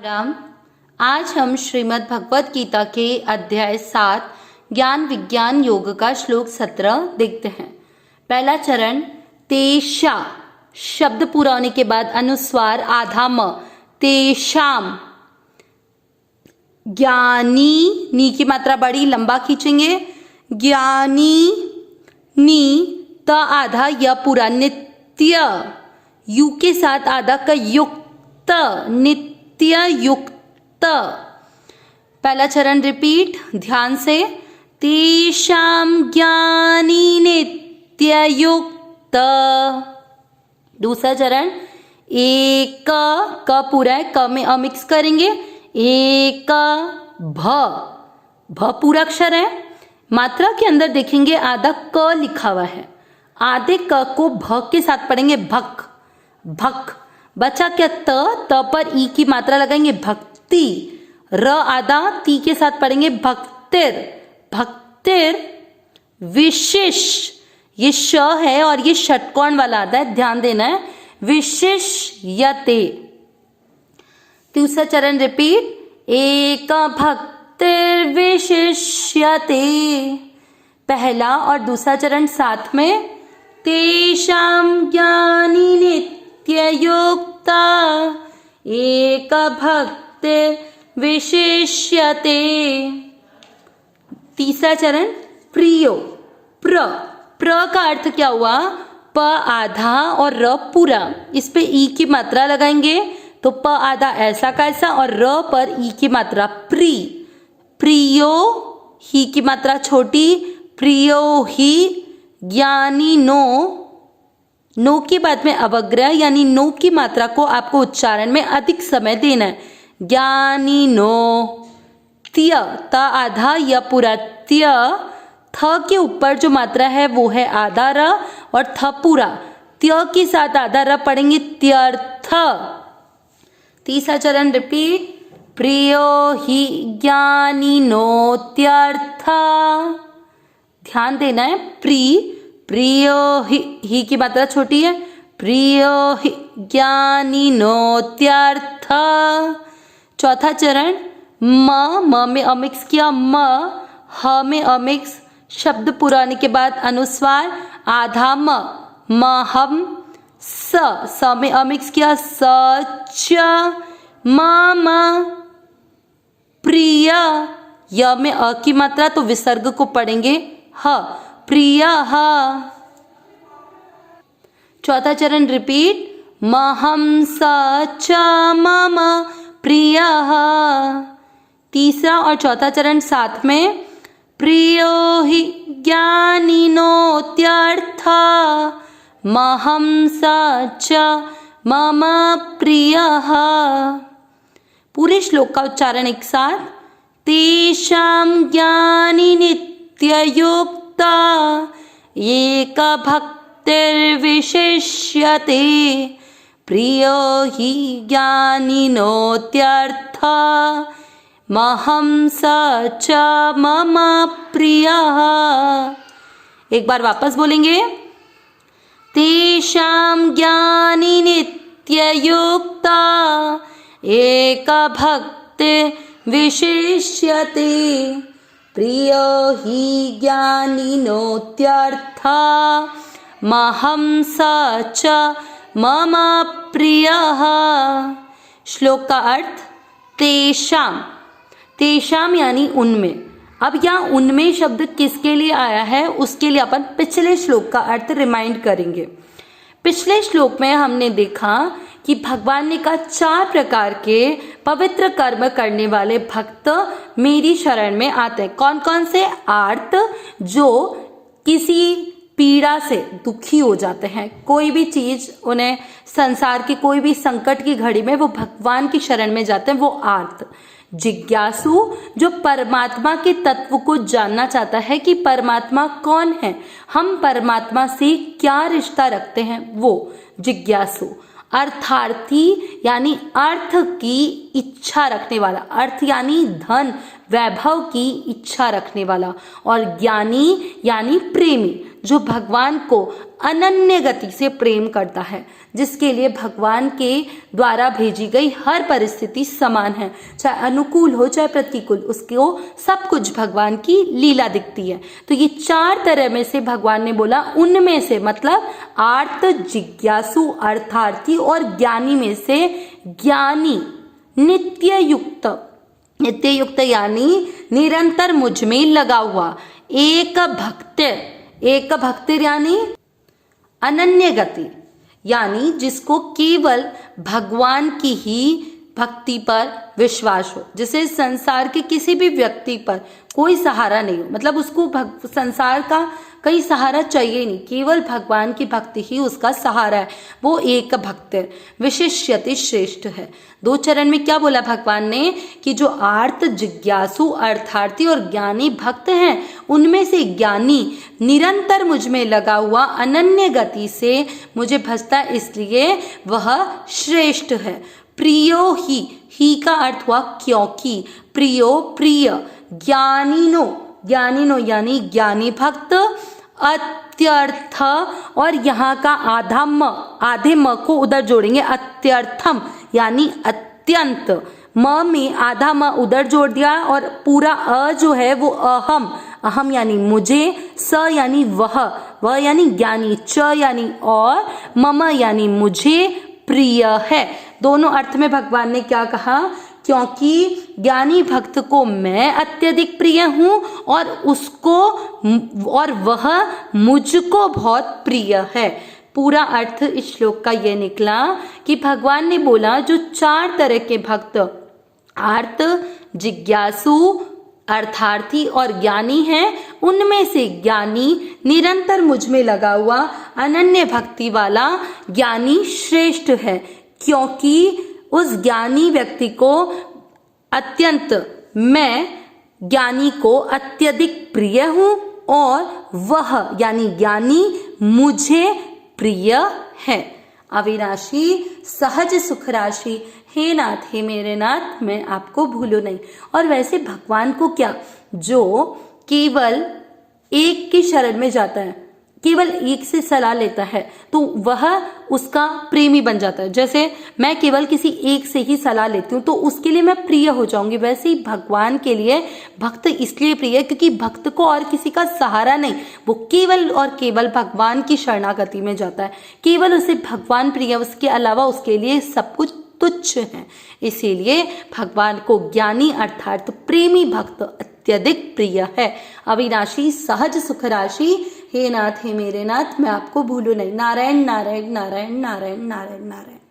राम। आज हम श्रीमद् भगवत गीता के अध्याय 7 ज्ञान विज्ञान योग का श्लोक 17 देखते हैं। पहला चरण तेषा, शब्द पूरा होने के बाद अनुस्वार आधा म, तेषाम। ज्ञानी, नी की मात्रा बड़ी लंबा खींचेंगे, ज्ञानी नी, त आधा य पूरा, नित्य यू के साथ आधा का युक्त, नित्य युक्त। पहला चरण रिपीट ध्यान से, तेषाम ज्ञानी नित्य युक्त। दूसरा चरण एक क पूरा है, क में अमिक्स करेंगे, एक भ पूरा अक्षर है। मात्रा के अंदर देखेंगे आधा क लिखा हुआ है, आधे क को भ के साथ पढ़ेंगे भक भक। बचा क्या त पर ई की मात्रा लगाएंगे भक्ति। र आधा ती के साथ पढ़ेंगे भक्तिर भक्तिर। विशेष, ये श है और ये षटकोण वाला आधा है, ध्यान देना है, विशिष्यते। दूसरा चरण रिपीट, एक भक्तिर विशिष्यते। पहला और दूसरा चरण साथ में, तेषाम ज्ञानी नित्य युक्ता एक भक्तिर विशिष्यते। तीसरा चरण प्रियो, प्र का अर्थ क्या हुआ, प आधा और र पूरा, इस पे ई की मात्रा लगाएंगे तो प आधा ऐसा का ऐसा और र पर ई की मात्रा प्री। प्रियो, ही की मात्रा छोटी, प्रियो ही। ज्ञानी नो के बाद में अवग्रह यानी नो की मात्रा को आपको उच्चारण में अधिक समय देना है। ज्ञानी नो। त्य, ता आधा या पूरा, त्य थ के ऊपर जो मात्रा है वो है आधा र और थ पूरा, त्य के साथ आधा र पढ़ेंगे त्यर्थ। तीसरा चरण रिपीट, प्रियो ही ज्ञानी नो त्यर्थ। ध्यान देना है, प्रियो ही की मात्रा छोटी है, प्रियो ही ज्ञानी नो त्यर्थ। चौथा चरण म में अमिक्स किया, म ह में अमिक्स, शब्द पूरा होने के बाद अनुस्वार आधा म हम। स में अमिक्स किया, च म प्रिय। य में अ की मात्रा तो विसर्ग को पढ़ेंगे ह, प्रिय ह। चौथा चरण रिपीट, महम स च मम प्रिय। तीसरा और चौथा चरण साथ में, प्रियो हि ज्ञानिनोत्यर्थ महम स च मम प्रिय। पूरे श्लोक का उच्चारण एक साथ, तेषां ज्ञानी नित्य युक्ता एक भक्तिर्विशिष्यते प्रियो हि ज्ञानिनोत्यर्थ महं स च मम प्रियः। एक बार वापस बोलेंगे, तेषां ज्ञानी नित्य युक्ता एक भक्तिर्विशिष्यते प्रियो हि ज्ञानिनोत्यर्थ महं स च मम प्रियः। श्लोक का अर्थ, तेषाम यानी उनमें। अब यहाँ उनमें शब्द किसके लिए आया है उसके लिए अपन पिछले श्लोक का अर्थ रिमाइंड करेंगे। पिछले श्लोक में हमने देखा कि भगवान ने कहा 4 प्रकार के पवित्र कर्म करने वाले भक्त मेरी शरण में आते हैं। कौन कौन से? आर्त, जो किसी पीड़ा से दुखी हो जाते हैं, कोई भी चीज उन्हें संसार की कोई भी संकट की घड़ी में वो भगवान की शरण में जाते हैं, वो आर्त। जिज्ञासु, जो परमात्मा के तत्व को जानना चाहता है कि परमात्मा कौन है, हम परमात्मा से क्या रिश्ता रखते हैं, वो जिज्ञासु। अर्थार्थी यानी अर्थ की इच्छा रखने वाला, अर्थ यानी धन वैभव की इच्छा रखने वाला, और ज्ञानी यानी प्रेमी, जो भगवान को अनन्य गति से प्रेम करता है, जिसके लिए भगवान के द्वारा भेजी गई हर परिस्थिति समान है, चाहे अनुकूल हो चाहे प्रतिकूल, उसको सब कुछ भगवान की लीला दिखती है। तो ये 4 तरह में से भगवान ने बोला, उनमें से मतलब आर्त, जिज्ञासु, अर्थार्थी और ज्ञानी में से ज्ञानी नित्य युक्त यानी निरंतर मुझ में लगा हुआ, एक भक्त यानी अनन्य गति, यानी जिसको केवल भगवान की ही भक्ति पर विश्वास हो, जिसे संसार के किसी भी व्यक्ति पर कोई सहारा नहीं हो, मतलब उसको संसार का कई सहारा चाहिए ही नहीं, केवल भगवान की भक्ति ही उसका सहारा है, वो एक भक्त है। विशिष्यति श्रेष्ठ है। 2 चरण में क्या बोला भगवान ने कि जो आर्त, जिज्ञासु, अर्थार्थी और ज्ञानी भक्त हैं, उनमें से ज्ञानी निरंतर मुझ में लगा हुआ अनन्य गति से मुझे भजता, इसलिए वह श्रेष्ठ है। प्रियो ही का अर्थ हुआ क्योंकि, प्रियो प्रिय, ज्ञानीनो यानी ज्ञानी भक्त, अत्यर्थ, और यहाँ का आधे म को उधर जोड़ेंगे, अत्यर्थम यानी अत्यंत, म में आधा म उधर जोड़ दिया, और पूरा अ जो है वो अहम यानी मुझे, स यानी वह यानी ज्ञानी, च यानी और, मम यानी मुझे प्रिय है। दोनों अर्थ में भगवान ने क्या कहा, क्योंकि ज्ञानी भक्त को मैं अत्यधिक प्रिय हूं और वह मुझको बहुत प्रिय है। पूरा अर्थ इस श्लोक का यह निकला कि भगवान ने बोला जो 4 तरह के भक्त आर्त, जिज्ञासु, अर्थार्थी और ज्ञानी हैं, उनमें से ज्ञानी निरंतर मुझ में लगा हुआ अनन्य भक्ति वाला ज्ञानी श्रेष्ठ है, क्योंकि उस ज्ञानी व्यक्ति को मैं ज्ञानी को अत्यधिक प्रिय हूं और वह यानी ज्ञानी मुझे प्रिय है। अविनाशी सहज सुख राशि, हे नाथ हे मेरे नाथ, मैं आपको भूलूं नहीं। और वैसे भगवान को क्या, जो केवल एक की शरण में जाता है, केवल एक से सलाह लेता है, तो वह उसका प्रेमी बन जाता है। जैसे मैं केवल किसी एक से ही सलाह लेती हूँ तो उसके लिए मैं प्रिय हो जाऊंगी, वैसे ही भगवान के लिए भक्त इसलिए प्रिय क्योंकि भक्त को और किसी का सहारा नहीं, वो केवल और केवल भगवान की शरणागति में जाता है, केवल उसे भगवान प्रिय, उसके अलावा उसके लिए सब कुछ तुच्छ है। इसीलिए भगवान को ज्ञानी अर्थात प्रेमी भक्त अत्यधिक प्रिय है। अविनाशी सहज सुख राशि, हे नाथ हे मेरे नाथ, मैं आपको भूलूं नहीं। नारायण नारायण नारायण नारायण नारायण नारायण।